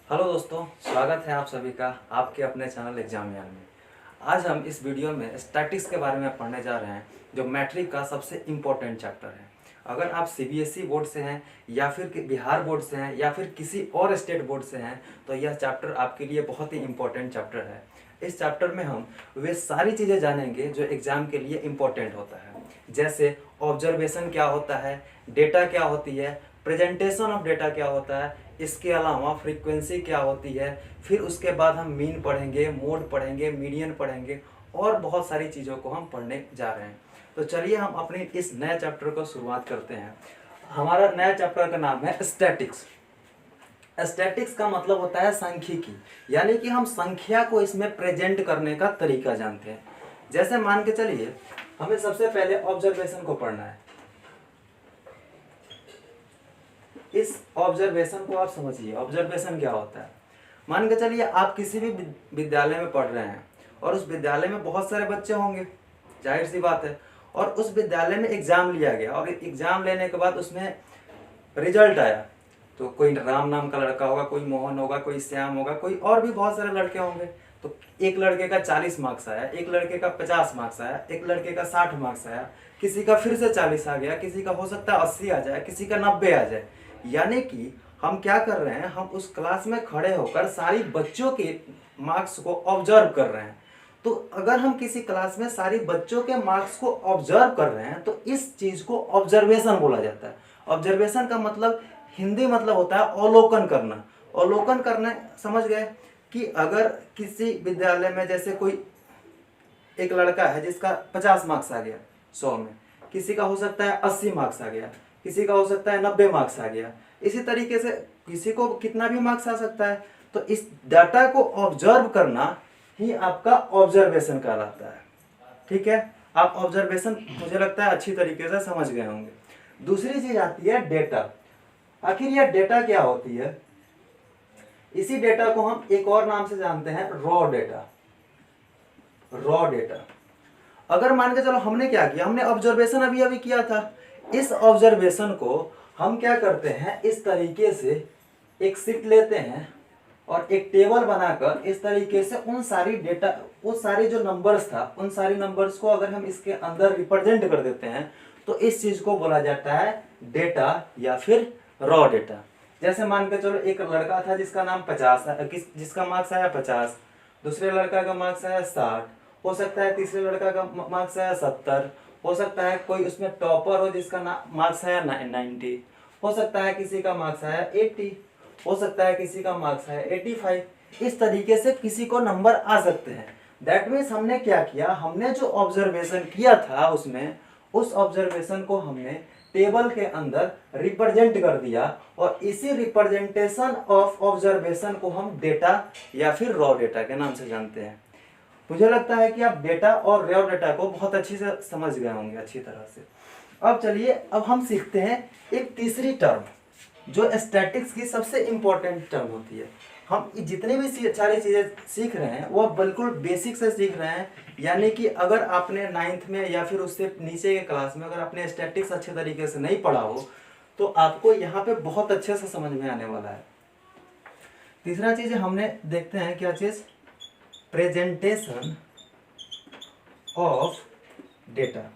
Hello दोस्तों, स्वागत है आप सभी का आपके अपने चैनल एग्जाम यार में। आज हम इस वीडियो में स्टैटिक्स के बारे में पढ़ने जा रहे हैं, जो मैट्रिक का सबसे इम्पोर्टेंट चैप्टर है। अगर आप सीबीएसई बोर्ड से हैं या फिर बिहार बोर्ड से हैं या फिर किसी और स्टेट बोर्ड से हैं, तो यह चैप्टर आपके लिए बहुत ही इम्पोर्टेंट चैप्टर है। इस चैप्टर में हम वे सारी चीज़ें जानेंगे जो एग्ज़ाम के लिए इम्पोर्टेंट होता है, जैसे ऑब्जर्वेशन क्या होता है, डेटा क्या होती है, प्रेजेंटेशन ऑफ डेटा क्या होता है, इसके अलावा फ्रीक्वेंसी क्या होती है, फिर उसके बाद हम मीन पढ़ेंगे, मोड पढ़ेंगे, मीडियन पढ़ेंगे और बहुत सारी चीज़ों को हम पढ़ने जा रहे हैं। तो चलिए हम अपने इस नए चैप्टर को शुरुआत करते हैं। हमारा नया चैप्टर का नाम है स्टैटिक्स। स्टैटिक्स का मतलब होता है सांख्यिकी, यानी कि हम संख्या को इसमें प्रेजेंट करने का तरीका जानते हैं। जैसे मान के चलिए, हमें सबसे पहले ऑब्जर्वेशन को पढ़ना है। इस ऑब्जर्वेशन को आप समझिए, ऑब्जर्वेशन क्या होता है। मान के चलिए आप किसी भी विद्यालय में पढ़ रहे हैं और उस विद्यालय में बहुत सारे बच्चे होंगे, जाहिर सी बात है। और उस विद्यालय में एग्जाम लिया गया और एग्जाम लेने के बाद उसमें रिजल्ट आया, तो कोई राम नाम का लड़का होगा, कोई मोहन होगा, कोई श्याम होगा, कोई और भी बहुत सारे लड़के होंगे। तो एक लड़के का 40 मार्क्स आया, एक लड़के का 50 मार्क्स आया, एक लड़के का 60 मार्क्स आया, किसी का फिर से 40 आ गया, किसी का हो सकता है 80 आ जाए, किसी का 90 आ जाए। यानी कि हम क्या कर रहे हैं, हम उस क्लास में खड़े होकर सारी बच्चों के मार्क्स को ऑब्जर्व कर रहे हैं। तो अगर हम किसी क्लास में सारी बच्चों के मार्क्स को ऑब्जर्व कर रहे हैं तो इस चीज को ऑब्जर्वेशन बोला जाता है। ऑब्जर्वेशन का मतलब हिंदी मतलब होता है अवलोकन करना। अवलोकन करने समझ गए कि अगर किसी विद्यालय में जैसे कोई एक लड़का है जिसका 50 मार्क्स आ गया 100 में, किसी का हो सकता है 80 मार्क्स आ गया, किसी का हो सकता है 90 मार्क्स आ गया, इसी तरीके से किसी को कितना भी मार्क्स आ सकता है। तो इस डाटा को ऑब्जर्व करना ही आपका ऑब्जर्वेशन कहलाता है। ठीक है, आप ऑब्जर्वेशन मुझे लगता है अच्छी तरीके से समझ गए होंगे। दूसरी चीज आती है डेटा। आखिर यह डेटा क्या होती है? इसी डेटा को हम एक और नाम से जानते हैं, रॉ डेटा। Raw data. अगर मान के चलो हमने क्या किया, हमने ऑब्जर्वेशन अभी अभी किया था। इस ऑब्जर्वेशन को हम क्या करते हैं, इस तरीके से एक शीट लेते हैं और एक टेबल बनाकर इस तरीके से उन सारी डेटा, वो सारे जो नंबर्स था, उन सारी नंबर्स को अगर हम इसके अंदर रिप्रेजेंट कर देते हैं तो इस चीज को बोला जाता है डेटा या फिर रॉ डेटा। जैसे मान के चलो एक लड़का था जिसका नाम 50 है, जिसका मार्क्स आया 50, दूसरे लड़का का मार्क्स आया 60, हो सकता है तीसरे लड़का का मार्क्स आया 70, हो सकता है कोई उसमें टॉपर हो जिसका मार्क्स आया 90, हो सकता है किसी का मार्क्स आया 80, हो सकता है किसी का मार्क्स है 85। इस तरीके से किसी को नंबर आ सकते हैं। दैट मीन्स हमने क्या किया, हमने जो ऑब्जर्वेशन किया था उसमें उस ऑब्जर्वेशन को हमने टेबल के अंदर रिप्रेजेंट कर दिया और इसी रिप्रेजेंटेशन ऑफ ऑब्जर्वेशन को हम डेटा या फिर रॉ डेटा के नाम से जानते हैं। मुझे लगता है कि आप डेटा और रॉ डेटा को बहुत अच्छी से समझ गए होंगे अच्छी तरह से। अब चलिए, अब हम सीखते हैं एक तीसरी टर्म जो स्टैटिक्स की सबसे इंपॉर्टेंट टर्म होती है। हम जितने भी सारी चीज़ें सीख रहे हैं वो बिल्कुल बेसिक से सीख रहे हैं। यानी कि अगर आपने 9th में या फिर उससे नीचे के क्लास में अगर आपने स्टैटिक्स अच्छे तरीके से नहीं पढ़ा हो तो आपको यहाँ पे बहुत अच्छे से समझ में आने वाला है। तीसरा चीज़ हमने देखते हैं क्या चीज़, प्रेजेंटेशन ऑफ डेटा।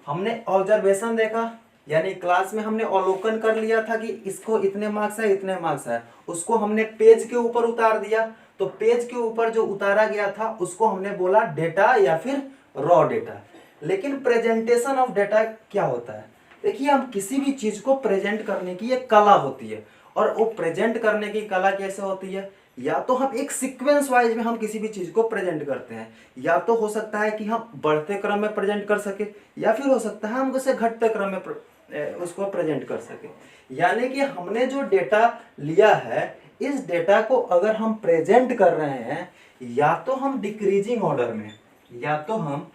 हमने ऑब्जर्वेशन देखा, यानी क्लास में हमने अवलोकन कर लिया था कि इसको इतने मार्क्स है, इतने मार्क्स है, उसको हमने पेज के ऊपर उतार दिया। तो पेज के ऊपर जो उतारा गया था उसको हमने बोला डेटा या फिर रॉ डेटा। लेकिन प्रेजेंटेशन ऑफ डेटा क्या होता है? देखिए, हम किसी भी चीज को प्रेजेंट करने की एक कला होती है और वो प्रेजेंट करने की कला कैसे होती है, या तो हम एक सीक्वेंस वाइज में हम किसी भी चीज को प्रेजेंट करते हैं, या तो हो सकता है कि हम बढ़ते क्रम में प्रेजेंट कर सके, या फिर हो सकता है हम उसे घटते क्रम में उसको प्रेजेंट कर सके। यानी कि हमने जो डेटा लिया है, इस डेटा को अगर हम प्रेजेंट कर रहे हैं या तो हम डिक्रीजिंग ऑर्डर में, या तो हम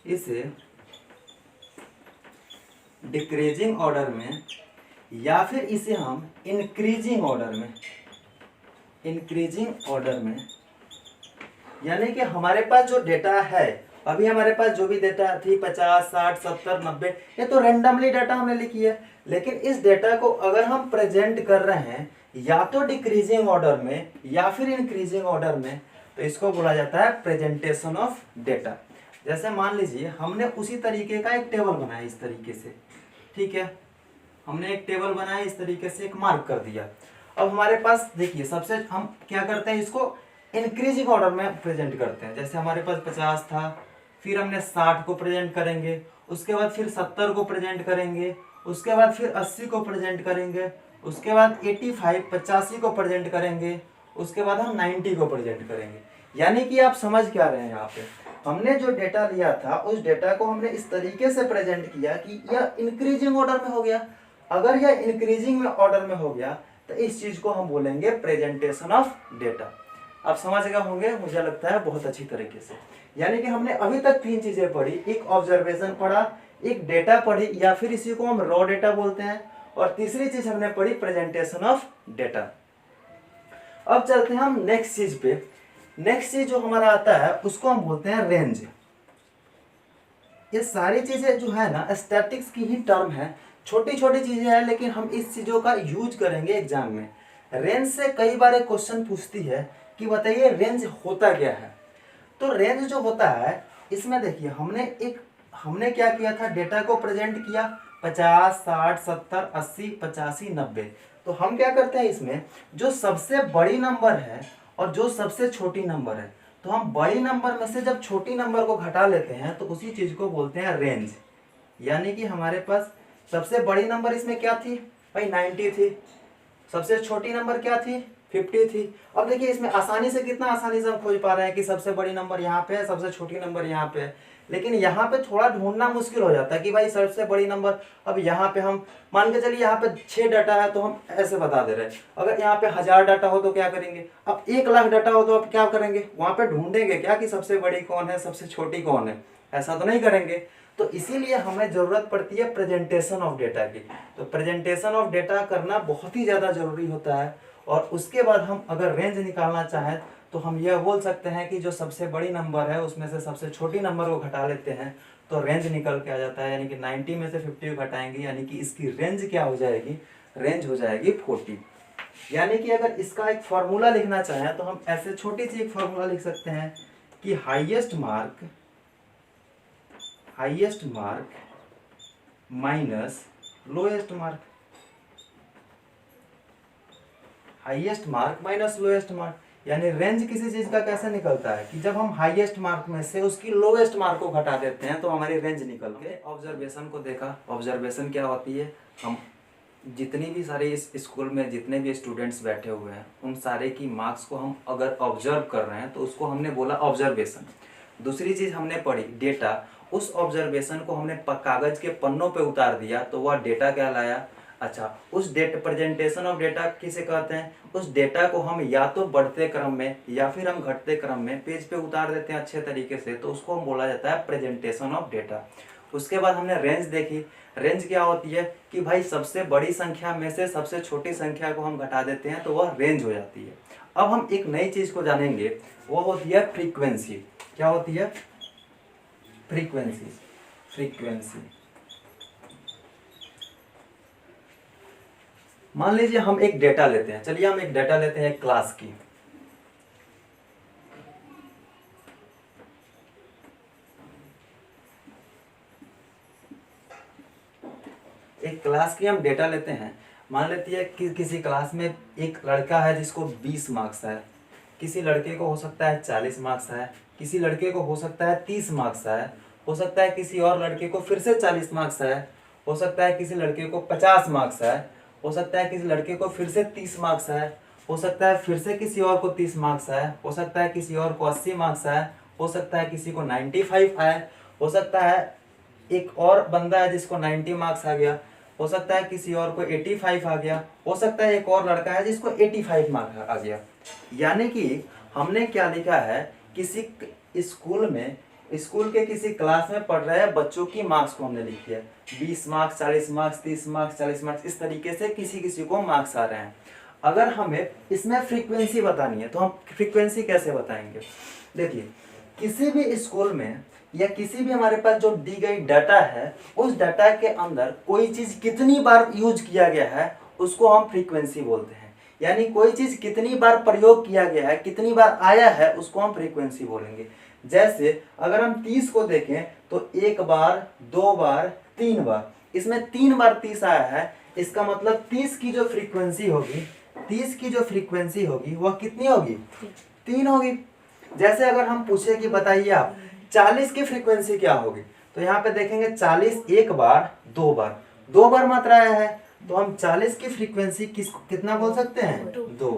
इसे डिक्रीजिंग ऑर्डर में, या फिर इसे हम इंक्रीजिंग ऑर्डर में, इंक्रीजिंग ऑर्डर में। यानी कि हमारे पास जो डेटा है, अभी हमारे पास जो भी डेटा थी 50, 60, 70, 90, ये तो रेंडमली डाटा हमने लिखी है। लेकिन इस डेटा को अगर हम प्रेजेंट कर रहे हैं या तो डिक्रीजिंग ऑर्डर में या फिर इंक्रीजिंग ऑर्डर में, तो इसको बोला जाता है प्रेजेंटेशन ऑफ डेटा। जैसे मान लीजिए हमने उसी तरीके का एक टेबल बनाया इस तरीके से, ठीक है, हमने एक टेबल बनाया इस तरीके से, एक मार्क कर दिया। अब हमारे पास देखिए सबसे हम क्या करते हैं, इसको इंक्रीजिंग ऑर्डर में प्रेजेंट करते हैं। जैसे हमारे पास 50 था, फिर हमने 60 को प्रेजेंट करेंगे, उसके बाद फिर 70 को प्रेजेंट करेंगे, उसके बाद फिर 80 को प्रेजेंट करेंगे, उसके बाद 85 को प्रेजेंट करेंगे, उसके बाद हम 90 को प्रेजेंट करेंगे। यानी कि आप समझ क्या रहे हैं, यहाँ पे हमने जो डेटा लिया था उस डेटा को हमने इस तरीके से प्रेजेंट किया कि यह इंक्रीजिंग ऑर्डर में हो गया। अगर यह इंक्रीजिंग में ऑर्डर में हो गया तो इस चीज को हम बोलेंगे प्रेजेंटेशन ऑफ डेटा। आप समझ गए होंगे मुझे लगता है बहुत अच्छी तरीके से। यानी कि हमने अभी तक 3 चीजें पढ़ी, एक ऑब्जर्वेशन पढ़ा, एक डेटा पढ़ी या फिर इसी को हम रॉ डेटा बोलते हैं, और तीसरी चीज हमने पढ़ी प्रेजेंटेशन ऑफ डेटा। अब चलते हैं हम नेक्स्ट चीज पे। नेक्स्ट चीज जो हमारा आता है उसको हम बोलते हैं रेंज। ये सारी चीजें जो है ना स्टैटिक्स की ही टर्म है, छोटी छोटी चीजें हैं, लेकिन हम इस चीजों का यूज करेंगे एग्जाम में। रेंज से कई बार एक क्वेश्चन पूछती है कि बताइए रेंज होता क्या है। तो रेंज जो होता है इसमें देखिए हमने क्या किया था, डेटा को प्रेजेंट किया 50, 60, 70, 80, 85, 90। तो हम क्या करते हैं, इसमें जो सबसे बड़ी नंबर है और जो सबसे छोटी नंबर है, तो हम बड़ी नंबर में से जब छोटी नंबर को घटा लेते हैं तो उसी चीज को बोलते हैं रेंज। यानी कि हमारे पास सबसे बड़ी नंबर इसमें क्या थी भाई, 90 थी। सबसे छोटी नंबर क्या थी, 50 थी। अब देखिए इसमें आसानी से कितना आसानी से हम खोज पा रहे हैं कि सबसे बड़ी नंबर यहाँ पे है, सबसे छोटी नंबर यहाँ पे है। लेकिन यहाँ पे थोड़ा ढूंढना मुश्किल हो जाता है कि भाई सबसे बड़ी नंबर, अब यहाँ पे हम मान के चलिए यहाँ पे 6 डाटा है तो हम ऐसे बता दे रहे हैं। अगर यहाँ पे 1000 डाटा हो तो क्या करेंगे, अब 1 लाख डाटा हो तो अब क्या करेंगे, वहां पे ढूंढेंगे क्या कि सबसे बड़ी कौन है सबसे छोटी कौन है, ऐसा तो नहीं करेंगे। तो इसीलिए हमें जरूरत पड़ती है प्रेजेंटेशन ऑफ डेटा की। तो प्रेजेंटेशन ऑफ डेटा करना बहुत ही ज्यादा जरूरी होता है। और उसके बाद हम अगर रेंज निकालना चाहें तो हम यह बोल सकते हैं कि जो सबसे बड़ी नंबर है उसमें से सबसे छोटी नंबर को घटा लेते हैं तो रेंज निकल के आ जाता है। यानी कि 90 में से 50 को घटाएंगे, यानी कि इसकी रेंज क्या हो जाएगी, रेंज हो जाएगी 40। यानी कि अगर इसका एक फॉर्मूला लिखना चाहें तो हम ऐसे छोटी सी एक फॉर्मूला लिख सकते हैं कि highest mark minus lowest mark, highest mark minus lowest mark. यानी रेंज किसी चीज का कैसे निकलता है कि जब हम हाईएस्ट मार्क में से उसकी लोएस्ट मार्क को घटा देते हैं तो हमारी रेंज निकल के। ऑब्जर्वेशन को देखा, ऑब्जर्वेशन क्या होती है, हम जितनी भी सारे इस स्कूल में जितने भी स्टूडेंट्स बैठे हुए हैं उन सारे की मार्क्स को हम अगर ऑब्जर्व कर रहे हैं तो उसको हमने बोला ऑब्जर्वेशन। दूसरी चीज हमने पढ़ी डेटा, उस ऑब्जर्वेशन को हमने कागज के पन्नों पे उतार दिया तो वह डेटा क्या लाया। अच्छा, उस डेटा प्रेजेंटेशन ऑफ डेटा किसे कहते हैं, उस डेटा को हम या तो बढ़ते क्रम में या फिर हम घटते क्रम में पेज पे उतार देते हैं अच्छे तरीके से, तो उसको हम बोला जाता है प्रेजेंटेशन ऑफ डेटा। उसके बाद हमने रेंज देखी। रेंज क्या होती है कि भाई सबसे बड़ी संख्या में से सबसे छोटी संख्या को हम घटा देते हैं तो वह रेंज हो जाती है। अब हम एक नई चीज को जानेंगे, वो होती है फ्रीक्वेंसी। क्या होती है, फ्रीक्वेंसी। मान लीजिए हम एक डेटा लेते हैं, चलिए हम एक डेटा लेते हैं क्लास की। एक क्लास की हम डेटा लेते हैं। मान लेती है कि किसी क्लास में एक लड़का है जिसको 20 मार्क्स है, किसी लड़के को हो सकता है 40 मार्क्स है, किसी लड़के को हो सकता है 30 मार्क्स है, हो सकता है किसी और लड़के को फिर से 40 मार्क्स है, हो सकता है किसी लड़के को 50 मार्क्स है, हो सकता है किसी लड़के को फिर से 30 मार्क्स है, हो सकता है फिर से किसी और को 30 मार्क्स है, हो सकता है किसी और को 80 मार्क्स है, हो सकता है किसी को 95 है, हो सकता है एक और बंदा है जिसको 90 मार्क्स आ गया, हो सकता है किसी और को 85 आ गया, हो सकता है एक और लड़का है जिसको 85 मार्क्स आ गया। यानी कि हमने क्या लिखा है, किसी स्कूल के किसी क्लास में पढ़ रहे बच्चों की मार्क्स को हमने लिख दिया 20 मार्क्स, 40 मार्क्स, 30 मार्क्स, 40 मार्क्स, इस तरीके से किसी किसी को मार्क्स आ रहे हैं। अगर हमें इसमें फ्रीक्वेंसी बतानी है तो हम फ्रीक्वेंसी कैसे बताएंगे। देखिए किसी भी स्कूल में या किसी भी हमारे पास जो दी गई डाटा है उस डाटा के अंदर कोई चीज कितनी बार यूज किया गया है उसको हम फ्रीक्वेंसी बोलते हैं। यानी कोई चीज कितनी बार प्रयोग किया गया है, कितनी बार आया है, उसको हम फ्रीक्वेंसी बोलेंगे। जैसे अगर हम 30 को देखें तो 1 बार, 2 बार, 3 बार, इसमें 3 बार 30 आया है, इसका मतलब 30 की जो फ्रीक्वेंसी होगी, 30 की जो फ्रीक्वेंसी होगी वह कितनी होगी, 3 होगी। जैसे अगर हम पूछे कि बताइए आप 40 की फ्रीक्वेंसी क्या होगी, तो यहाँ पे देखेंगे 40 1 बार, 2 बार, 2 बार मात्रा आया है, तो हम 40 की फ्रीक्वेंसी कितना बोल सकते हैं, 2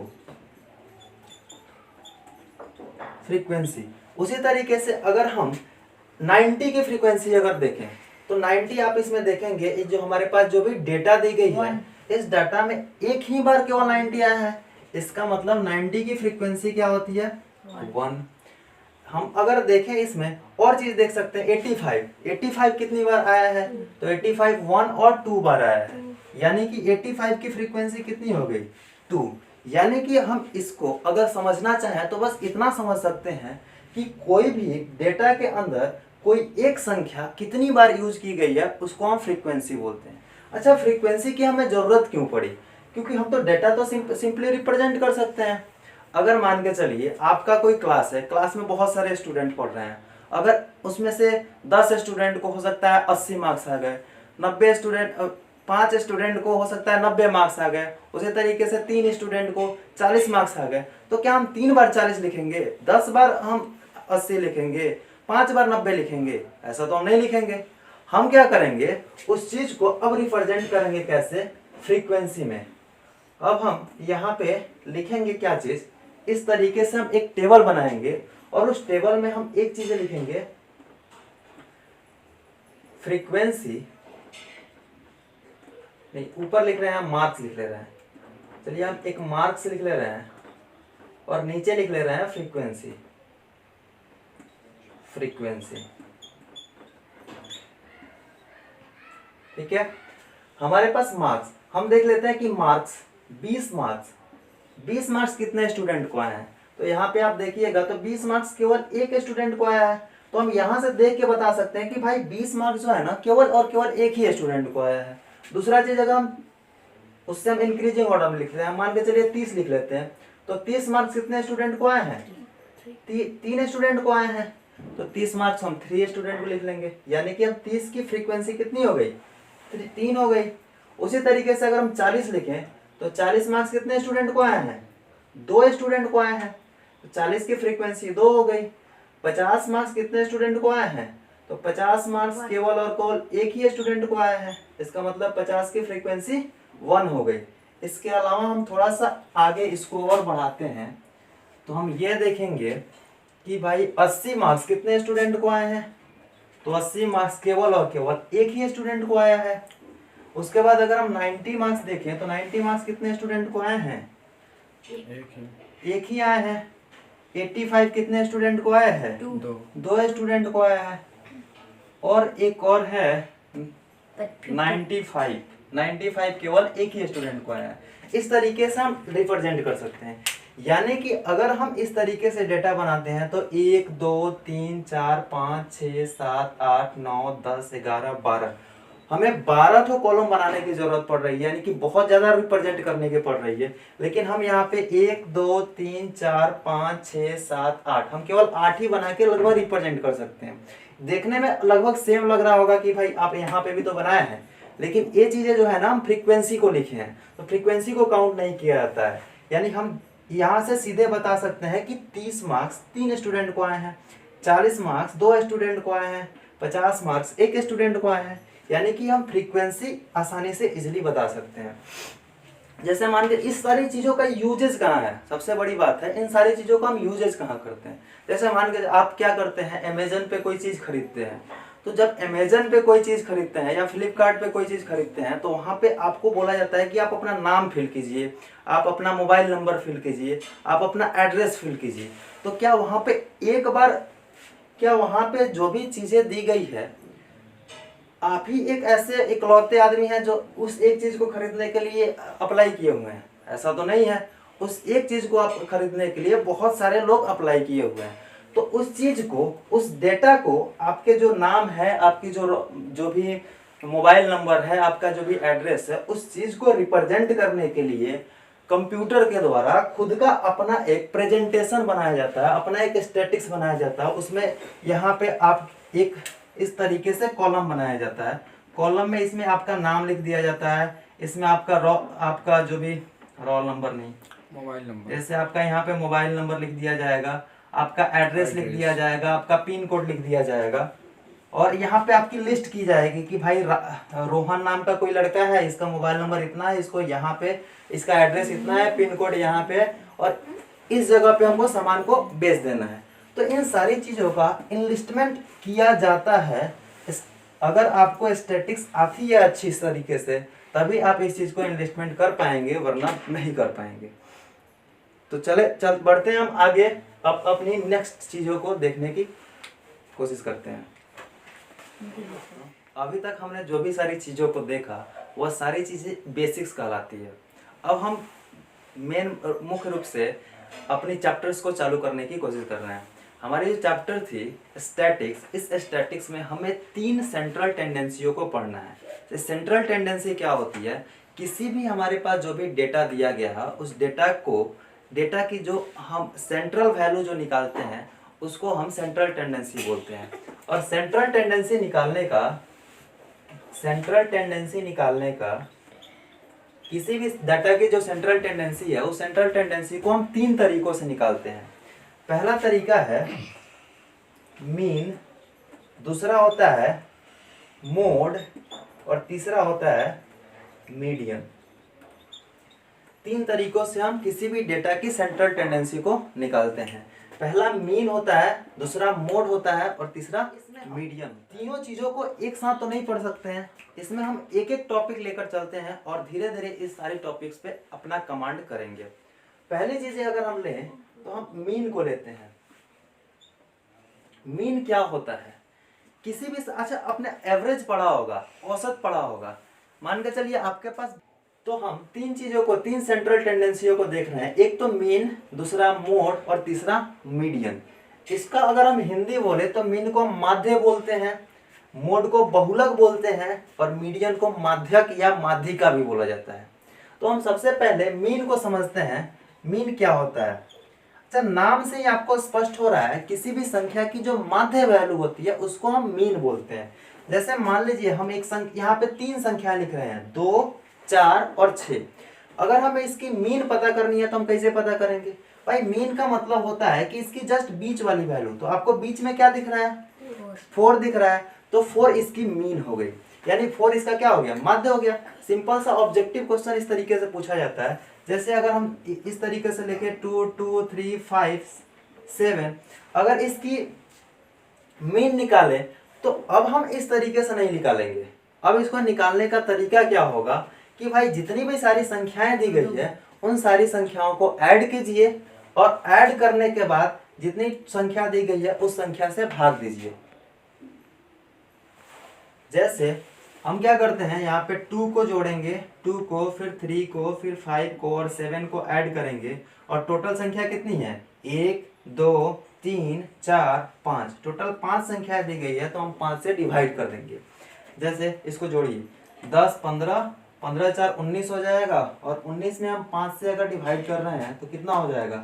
फ्रीक्वेंसी। उसी तरीके से अगर हम 90 की फ्रीक्वेंसी अगर देखें तो 90 आप इसमें देखेंगे, इस जो हमारे पास जो भी डेटा दी गई है, इस डाटा में एक ही बार केवल 90 आया है, इसका मतलब 90 की फ्रीक्वेंसी क्या होती है, 1। हम अगर देखें इसमें और चीज देख सकते हैं, 85 कितनी बार आया है, तो 85 1 और 2 बार आया है, यानी कि 85 की फ्रीक्वेंसी कितनी हो गई, 2। यानी कि हम इसको अगर समझना चाहें तो बस इतना समझ सकते हैं कि कोई भी डेटा के अंदर कोई एक संख्या कितनी बार यूज की गई है, उसको हम फ्रीक्वेंसी बोलते हैं। अच्छा, फ्रीक्वेंसी की हमें जरूरत क्यों पड़ी, क्योंकि हम तो डेटा तो सिंपली रिप्रेजेंट कर सकते हैं। अगर मान के चलिए आपका कोई क्लास है, क्लास में बहुत सारे स्टूडेंट पढ़ रहे हैं, अगर उसमें से 10 स्टूडेंट को हो सकता है 80 मार्क्स आ गए, 5 स्टूडेंट को हो सकता है 90 मार्क्स आ गए, उसी तरीके से 3 स्टूडेंट को 40 मार्क्स आ गए, तो क्या हम 3 बार 40 लिखेंगे, 10 बार हम 80 लिखेंगे, 5 बार 90 लिखेंगे? ऐसा तो हम नहीं लिखेंगे। हम क्या करेंगे, उस चीज को अब रिप्रेजेंट करेंगे कैसे, फ्रीक्वेंसी में। अब हम यहाँ पे लिखेंगे क्या चीज, इस तरीके से हम एक टेबल बनाएंगे और उस टेबल में हम एक चीज लिखेंगे, फ्रीक्वेंसी नहीं, ऊपर लिख रहे हैं हम मार्क्स लिख ले रहे हैं, चलिए हम एक मार्क्स लिख ले रहे हैं और नीचे लिख ले रहे हैं फ्रीक्वेंसी। ठीक है, हमारे पास मार्क्स, हम देख लेते हैं कि मार्क्स 20 मार्क्स कितने स्टूडेंट को आए हैं, तो यहाँ पे आप देखिएगा तो 20 मार्क्स केवल एक स्टूडेंट को आया है, तो हम यहाँ से देख के बता सकते हैं कि भाई 20 मार्क्स जो है ना केवल और केवल एक ही स्टूडेंट को आया है। दूसरा चीज, अगर हम उससे हम इंक्रीजिंग ऑर्डर में लिख रहे हैं, मान के चलिए 30 लिख लेते हैं, तो 30 मार्क्स कितने स्टूडेंट को आए हैं, 3 स्टूडेंट को आए हैं, तो 30 मार्क्स हम 3 स्टूडेंट को लिख लेंगे, यानी कि हम 30 की फ्रीक्वेंसी कितनी हो गई, 3 हो गई। उसी तरीके से अगर हम 40 लिखें तो 40 मार्क्स कितने स्टूडेंट को आए हैं, 2 स्टूडेंट को आए हैं, तो 40 की फ्रीक्वेंसी 2 हो गई। 50 मार्क्स कितने स्टूडेंट को आए हैं, तो 50 मार्क्स केवल और केवल एक ही स्टूडेंट को आए हैं, इसका मतलब 50 की फ्रीक्वेंसी 1 हो गई। इसके अलावा हम थोड़ा सा आगे इसको और बढ़ाते हैं तो हम ये देखेंगे कि भाई 80 मार्क्स कितने स्टूडेंट को आए हैं, तो 80 मार्क्स केवल और केवल एक ही स्टूडेंट को आया है। उसके बाद अगर हम 90 मार्क्स देखें तो 90 मार्क्स कितने स्टूडेंट को आए हैं, एक ही आए हैं। 85 कितने स्टूडेंट को आए हैं, 2 स्टूडेंट को आया है। और एक और है 95 केवल एक ही स्टूडेंट को आया है। इस तरीके से हम रिप्रेजेंट कर सकते हैं, यानी कि अगर हम इस तरीके से डेटा बनाते हैं तो 1 2 3 4 5 6 7 8 9 10 11 12, हमें 12 तो कॉलम बनाने की जरूरत पड़ रही है, यानी कि बहुत ज्यादा रिप्रेजेंट करने की पड़ रही है। लेकिन हम यहाँ पे 1 2 3 4 5 6 7 8, हम केवल 8 ही बना के लगभग रिप्रेजेंट कर सकते हैं। देखने में लगभग सेम लग रहा होगा कि भाई आप यहाँ पे भी तो बनाए हैं, लेकिन ये चीजें जो है ना हम फ्रीक्वेंसी को लिखे हैं, तो फ्रीक्वेंसी को काउंट नहीं किया जाता है। यानी हम यहाँ से सीधे बता सकते हैं कि 30 मार्क्स 3 स्टूडेंट को आए हैं, 40 मार्क्स 2 स्टूडेंट को आए हैं, 50 मार्क्स 1 स्टूडेंट को आए हैं, यानी कि हम फ्रीक्वेंसी आसानी से इजीली बता सकते हैं। जैसे मान के इस सारी चीज़ों का यूजेज कहाँ है, सबसे बड़ी बात है इन सारी चीज़ों का हम यूजेज कहाँ करते हैं। जैसे मान के आप क्या करते हैं, अमेजन पे कोई चीज़ खरीदते हैं, तो जब अमेजन पे कोई चीज़ खरीदते हैं या फ्लिपकार्ट पे कोई चीज़ खरीदते हैं तो वहाँ पे आपको बोला जाता है कि आप अपना नाम फिल कीजिए, आप अपना मोबाइल नंबर फिल कीजिए, आप अपना एड्रेस फिल कीजिए। तो क्या वहाँ पे एक बार, क्या वहाँ पे जो भी चीज़ें दी गई है, आप ही एक ऐसे इकलौते आदमी हैं जो उस एक चीज़ को खरीदने के लिए अप्लाई किए हुए हैं? ऐसा तो नहीं है। उस एक चीज़ को आप खरीदने के लिए बहुत सारे लोग अप्लाई किए हुए हैं। तो उस चीज़ को, उस डेटा को, आपके जो नाम है, आपकी जो भी मोबाइल नंबर है, आपका जो भी एड्रेस है, उस चीज़ को रिप्रेजेंट करने के लिए कंप्यूटर के द्वारा खुद का अपना एक प्रेजेंटेशन बनाया जाता है, अपना एक स्टैटिक्स बनाया जाता है। उसमें यहाँ पे आप एक इस तरीके से कॉलम बनाया जाता है। कॉलम में इसमें आपका नाम लिख दिया जाता है, इसमें आपका जो भी रोल नंबर नहीं, मोबाइल नंबर, जैसे आपका यहाँ पे मोबाइल नंबर लिख दिया जाएगा, आपका एड्रेस लिख दिया जाएगा, आपका पिन कोड लिख दिया जाएगा, और यहाँ पे आपकी लिस्ट की जाएगी कि भाई रोहन नाम का कोई लड़का है, इसका मोबाइल नंबर इतना है, इसको यहाँ पे इसका एड्रेस इतना है, पिन कोड यहाँ पे है, और इस जगह पे हमको सामान को बेच देना है। तो इन सारी चीज़ों का इनलिस्टमेंट किया जाता है। अगर आपको स्टैटिक्स आती है अच्छी तरीके से तभी आप इस चीज़ को इनलिस्टमेंट कर पाएंगे, वरना नहीं कर पाएंगे। तो चल बढ़ते हैं हम आगे, अब अपनी नेक्स्ट चीज़ों को देखने की कोशिश करते हैं। अभी तक हमने जो भी सारी चीज़ों को देखा वह सारी चीज़ें बेसिक्स कहलाती है। अब हम मुख्य रूप से अपनी चैप्टर्स को चालू करने की कोशिश कर रहे हैं। हमारी जो चैप्टर थी स्टैटिक्स, इस स्टैटिक्स में हमें 3 सेंट्रल टेंडेंसियों को पढ़ना है। तो सेंट्रल टेंडेंसी क्या होती है? किसी भी हमारे पास जो भी डेटा दिया गया है उस डेटा की जो हम सेंट्रल वैल्यू जो निकालते हैं उसको हम सेंट्रल टेंडेंसी बोलते हैं। और सेंट्रल टेंडेंसी निकालने का किसी भी डाटा की जो सेंट्रल टेंडेंसी है उस सेंट्रल टेंडेंसी को हम 3 तरीकों से निकालते हैं। पहला तरीका है मीन, दूसरा होता है मोड, और तीसरा होता है मीडियन। 3 तरीकों से हम किसी भी डेटा की सेंट्रल टेंडेंसी को निकालते हैं। पहला मीन होता है, दूसरा मोड होता है, और तीसरा मीडियन। तीनों चीजों को एक साथ तो नहीं पढ़ सकते हैं, इसमें हम एक एक टॉपिक लेकर चलते हैं और धीरे धीरे इस सारे टॉपिक्स पे अपना कमांड करेंगे। पहली चीजें अगर हम लें तो हम मीन को लेते हैं। मीन क्या होता है? किसी भी अच्छा अपने एवरेज पढ़ा होगा, औसत पढ़ा होगा, मान के चलिए आपके पास, तो हम 3 चीजों को, 3 सेंट्रल टेंडेंसियों को देख रहे हैं। एक तो मीन, दूसरा मोड और तीसरा मीडियन। इसका अगर हम हिंदी बोले तो मीन को माध्य बोलते हैं, मोड को बहुलक बोलते हैं, और मीडियन को माध्यक या माध्यिका भी बोला जाता है। तो हम सबसे पहले मीन को समझते हैं। मीन क्या होता है? अच्छा, नाम से ही आपको स्पष्ट हो रहा है किसी भी संख्या की जो माध्य वैल्यू होती है उसको हम मीन बोलते हैं। जैसे मान लीजिए हम एक यहाँ पे 3 संख्या लिख रहे हैं, 2, 4 और 6। अगर हमें इसकी मीन पता करनी है तो हम कैसे पता करेंगे? भाई मीन का मतलब होता है कि इसकी जस्ट बीच वाली वैल्यू, तो आपको बीच में क्या दिख रहा है? 4 दिख रहा है, तो 4 इसकी मीन हो गई, यानी 4 इसका क्या हो गया? माध्य हो गया। सिंपल सा ऑब्जेक्टिव क्वेश्चन इस तरीके से पूछा जाता है। जैसे अगर हम इस तरीके से लिखे 2, 2, 3, 5, 7, अगर इसकी मीन निकाले तो अब हम इस तरीके से नहीं निकालेंगे। अब इसको निकालने का तरीका क्या होगा कि भाई जितनी भी सारी संख्याएं दी गई है उन सारी संख्याओं को ऐड कीजिए, और ऐड करने के बाद जितनी संख्या दी गई है उस संख्या से भाग दीजिए। जैसे हम क्या करते हैं, यहाँ पे 2 को जोड़ेंगे, 2 को, फिर 3 को, फिर 5 को और 7 को ऐड करेंगे, और टोटल संख्या कितनी है? 1, 2, 3, 4, 5। टोटल 5 संख्या दी गई है तो हम 5 से डिवाइड कर देंगे। जैसे इसको जोड़िए, 10, 15, 15 4 19 हो जाएगा, और 19 में हम 5 से अगर डिवाइड कर रहे हैं तो कितना हो जाएगा?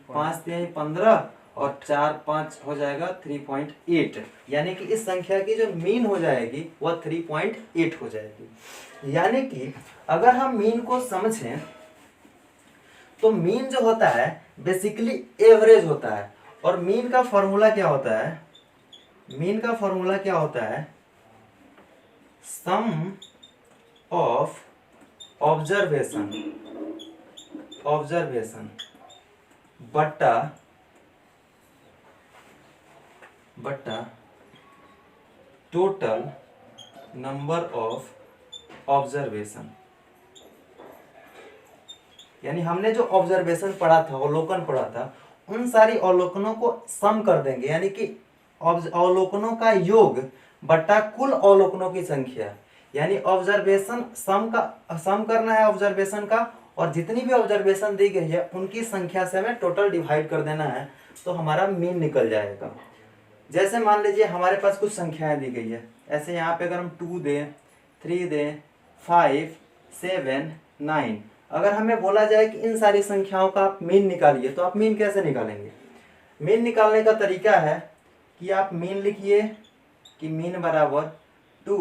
5 3 15 और 4 5 हो जाएगा 3.8। यानी कि इस संख्या की जो मीन हो जाएगी वह 3.8 हो जाएगी। यानी कि अगर हम मीन को समझें तो मीन जो होता है बेसिकली एवरेज होता है। और मीन का फॉर्मूला क्या होता है? मीन का फॉर्मूला क्या होता है? सम ऑफ ऑब्जर्वेशन बट्टा टोटल नंबर ऑफ ऑब्जर्वेशन। यानी हमने जो ऑब्जर्वेशन पढ़ा था, अवलोकन पढ़ा था, उन सारी अवलोकनों को सम कर देंगे, यानी कि अवलोकनों का योग बट्टा कुल अवलोकनों की संख्या। यानी ऑब्जर्वेशन सम करना है ऑब्जर्वेशन का, और जितनी भी ऑब्जर्वेशन दी गई है उनकी संख्या से हमें टोटल डिवाइड कर देना है, तो हमारा मीन निकल जाएगा। जैसे मान लीजिए हमारे पास कुछ संख्याएं दी गई है, ऐसे यहाँ पे अगर हम 2 दें, 3 दें, 5, 7, 9, अगर हमें बोला जाए कि इन सारी संख्याओं का आप मीन निकालिए, तो आप मीन कैसे निकालेंगे? मीन निकालने का तरीका है कि आप मीन लिखिए कि मीन बराबर 2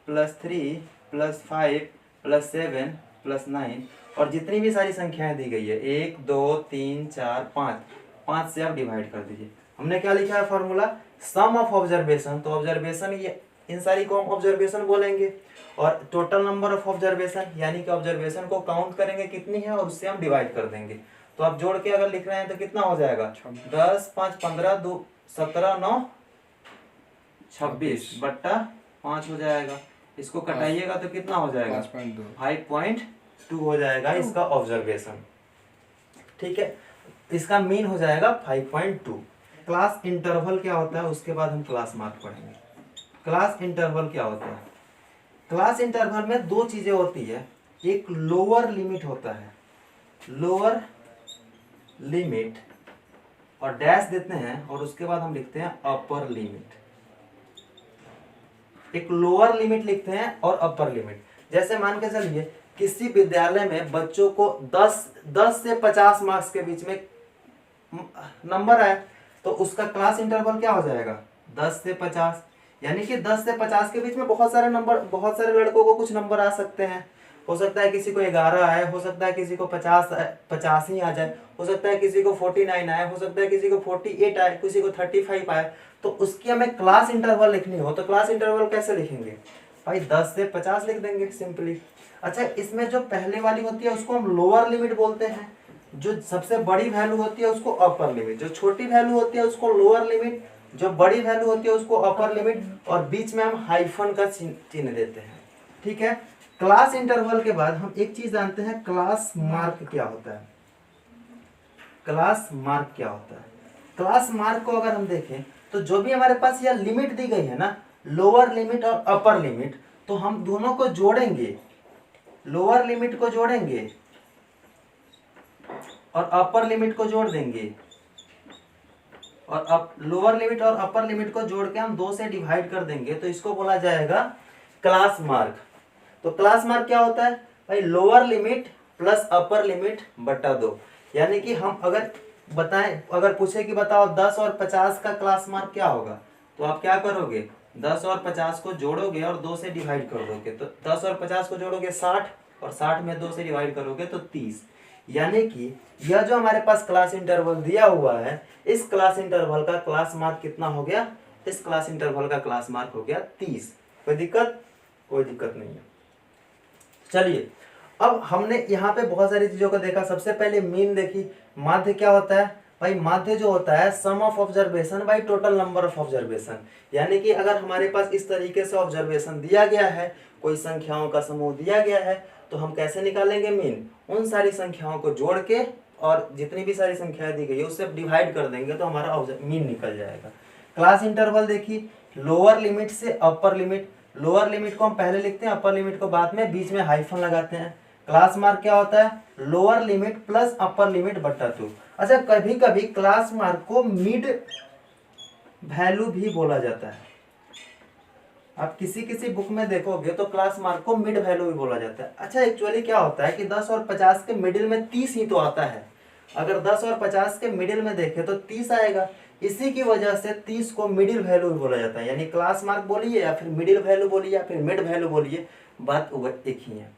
+ 3 + 5 + 7 + 9, और जितनी भी सारी संख्याएं दी गई है 1 2 3 4 5, 5 से आप डिवाइड कर दीजिए। हमने क्या लिखा है फॉर्मूला? Sum of observation. तो ऑब्जर्वेशन, ये इन सारी को हम ऑब्जर्वेशन बोलेंगे, और टोटल नंबर ऑफ ऑब्जर्वेशन यानी कि ऑब्जर्वेशन को काउंट करेंगे कितनी है और उससे हम डिवाइड कर देंगे। तो आप जोड़ के अगर लिख रहे हैं तो कितना हो जाएगा? 10 5 15 2 17 9 26 बट्टा 5 हो जाएगा। इसको कटाइएगा तो कितना हो जाएगा? 5.2 हो जाएगा इसका ऑब्जर्वेशन। ठीक है, इसका मीन हो जाएगा 5.2। क्लास इंटरवल क्या होता है उसके बाद हम क्लास मार्क पढ़ेंगे। क्लास इंटरवल क्या होता है? क्लास इंटरवल में दो चीजें होती है, एक लोअर लिमिट होता है, लोअर लिमिट, और डैश देते हैं, और उसके बाद हम लिखते हैं अपर लिमिट। एक लोअर लिमिट लिखते हैं और अपर लिमिट। जैसे मान के चलिए किसी विद्यालय में बच्चों को 10 से 50 मार्क्स के बीच में नंबर आए, तो उसका क्लास इंटरवल क्या हो जाएगा? 10 से 50। यानी कि 10 से 50 के बीच में बहुत सारे लड़कों को कुछ नंबर आ सकते हैं। हो सकता है किसी को 11 आए, हो सकता है किसी को 50 ही आ जाए, हो सकता है किसी को 49 आए, हो सकता है किसी को 48 आए, किसी को 35 आए। तो उसकी हमें क्लास इंटरवल लिखनी हो तो क्लास इंटरवल कैसे लिखेंगे भाई? 10 से 50 लिख देंगे सिंपली। अच्छा, इसमें जो पहले वाली होती है उसको हम लोअर लिमिट बोलते हैं, जो सबसे बड़ी वैल्यू होती है उसको अपर लिमिट, जो छोटी वैल्यू होती है उसको लोअर लिमिट, जो बड़ी वैल्यू होती है उसको अपर लिमिट, और बीच में हम हाइफन का चिन्ह देते हैं। ठीक है, क्लास इंटरवल के बाद हम एक चीज जानते हैं, क्लास मार्क क्या होता है। क्लास मार्क क्या होता है? क्लास मार्क को अगर हम देखें तो जो भी हमारे पास यह लिमिट दी गई है ना, लोअर लिमिट और अपर लिमिट, तो हम दोनों को जोड़ेंगे, लोअर लिमिट को जोड़ेंगे और अपर लिमिट को जोड़ देंगे, और लोअर लिमिट और अपर लिमिट को जोड़ के हम 2 से डिवाइड कर देंगे, तो इसको बोला जाएगा क्लास मार्क। तो क्लास मार्क क्या होता है भाई? Lower limit plus upper limit बटा 2। यानी कि हम अगर बताएं, अगर पूछे कि बताओ 10 और 50 का क्लास मार्क क्या होगा, तो आप क्या करोगे? 10 और 50 को जोड़ोगे और 2 से डिवाइड कर दोगे, तो 10 और 50 को जोड़ोगे 60, और 60 में 2 से डिवाइड करोगे तो 30। यानी कि यह जो हमारे पास क्लास इंटरवल दिया हुआ है, इस क्लास इंटरवल का क्लास मार्क कितना हो गया? इस क्लास इंटरवल का क्लास मार्क हो गया 30। कोई दिक्कत? कोई दिक्कत नहीं है। चलिए, अब हमने यहाँ पे बहुत सारी चीजों को देखा। सबसे पहले मीन देखी। माध्य क्या होता है भाई? माध्य जो होता है sum of observation by total number of observation. यानी कि अगर हमारे पास इस तरीके से ऑब्जर्वेशन दिया गया है, कोई संख्याओं का समूह दिया गया है, तो हम कैसे निकालेंगे मीन? उन सारी संख्याओं को जोड़ के और जितनी भी सारी संख्याएं दी गई है उससे डिवाइड कर देंगे तो हमारा मीन निकल जाएगा। क्लास इंटरवल देखी, लोअर लिमिट से अपर लिमिट। लोअर लिमिट को हम पहले लिखते हैं, अपर लिमिट को बाद में, बीच में हाइफन लगाते हैं। क्लास मार्क क्या होता है? Lower limit plus upper limit बटा 2। अच्छा, कभी कभी क्लास मार्क को मिड वैल्यू भी बोला जाता है। आप किसी बुक में देखोगे तो क्लास मार्क को मिड वैल्यू भी बोला जाता है। अच्छा, एक्चुअली क्या होता है कि 10 और 50 के मिडिल में 30 ही तो आता है। अगर 10 और 50 के मिडिल में देखें तो 30 आएगा। इसी की वजह से 30 को मिडिल वैल्यू भी बोला जाता है। यानी क्लास मार्क बोलिए या फिर मिडिल वैल्यू बोलिए या फिर मिड वैल्यू बोलिए, बात एक ही है।